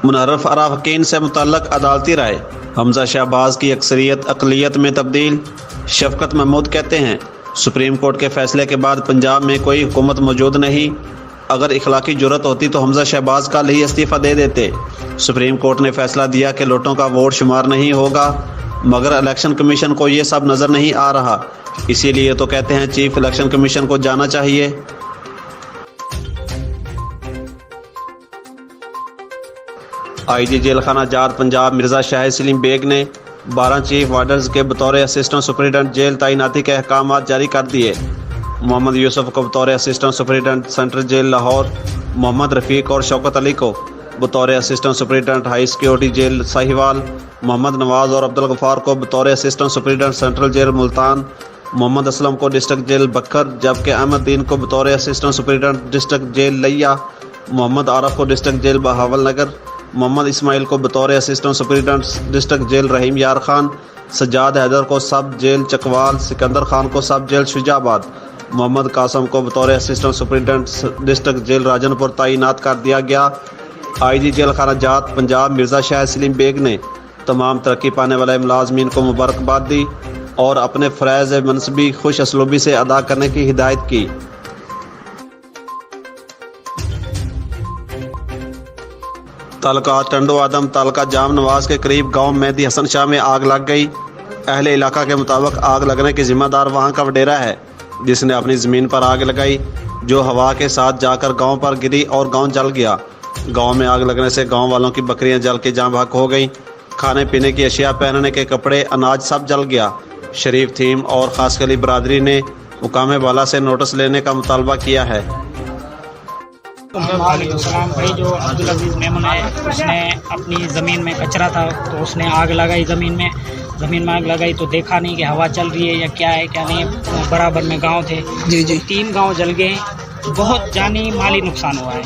منحرف اراکین سے متعلق عدالتی رائے، حمزہ شہباز کی اکثریت اقلیت میں تبدیل۔ شفقت محمود کہتے ہیں سپریم کورٹ کے فیصلے کے بعد پنجاب میں کوئی حکومت موجود نہیں، اگر اخلاقی جرت ہوتی تو حمزہ شہباز کل ہی استعفیٰ دے دیتے۔ سپریم کورٹ نے فیصلہ دیا کہ لوٹوں کا ووٹ شمار نہیں ہوگا، مگر الیکشن کمیشن کو یہ سب نظر نہیں آ رہا، اسی لیے تو کہتے ہیں چیف الیکشن کمیشن کو جانا چاہیے۔ آئی جی جیل خانہ جات پنجاب مرزا شاہد سلیم بیگ نے 12 چیف وارڈرز کے بطور اسسٹنٹ سپرنٹنڈنٹ جیل تعیناتی کے احکامات جاری کر دیے۔ محمد یوسف کو بطور assistant superintendent central jail Lahore, Muhammad Rafiq اور شوکت علی کو بطور assistant superintendent high security jail Sahiwal, Muhammad Nawaz اور عبدالغفار کو بطور assistant superintendent central jail Multan, Muhammad Aslam کو ڈسٹرکٹ جیل بکر، جبکہ احمد دین کو بطور اسسٹنٹ سپرنٹنڈنٹ ڈسٹرکٹ جیل لیا، محمد عارف کو district jail Bahawalnagar, Muhammad Ismail کو بطور assistant superintendent district jail Rahim Yar Khan, Sajjad Haider کو سب جیل چکوال، سکندر خان کو sub jail Shujabad, Muhammad Qasim کو بطور assistant superintendent district jail Rajanpur تعینات کر دیا گیا۔ آئی جی جیل خانہ جات پنجاب مرزا شاہد سلیم بیگ نے تمام ترقی پانے والے ملازمین کو مبارکباد دی اور اپنے فرائض منصبی خوش اسلوبی سے ادا کرنے کی ہدایت کی۔ تعلقہ ٹنڈو آدم تعلقہ جام نواز کے قریب گاؤں مہدی حسن شاہ میں آگ لگ گئی۔ اہل علاقہ کے مطابق آگ لگنے کے ذمہ دار وہاں کا وڈیرا ہے جس نے اپنی زمین پر آگ لگائی، جو ہوا کے ساتھ جا کر گاؤں پر گری اور گاؤں جل گیا۔ گاؤں میں آگ لگنے سے گاؤں والوں کی بکریاں جل کے جاں بحق ہو گئیں، کھانے پینے کی اشیاء، پہننے کے کپڑے، اناج سب جل گیا۔ شریف تھیم اور خاص کلی برادری نے حکام والا سے نوٹس لینے کا مطالبہ کیا ہے۔ وعلیکم السلام بھائی، جو عبدالعزیز میمن ہے اس نے اپنی زمین میں کچرا تھا تو اس نے آگ لگائی، زمین میں آگ لگائی تو دیکھا نہیں کہ ہوا چل رہی ہے یا کیا ہے کیا نہیں ہے، برابر میں گاؤں تھے، 3 گاؤں جل گئے، بہت جانی مالی نقصان ہوا ہے۔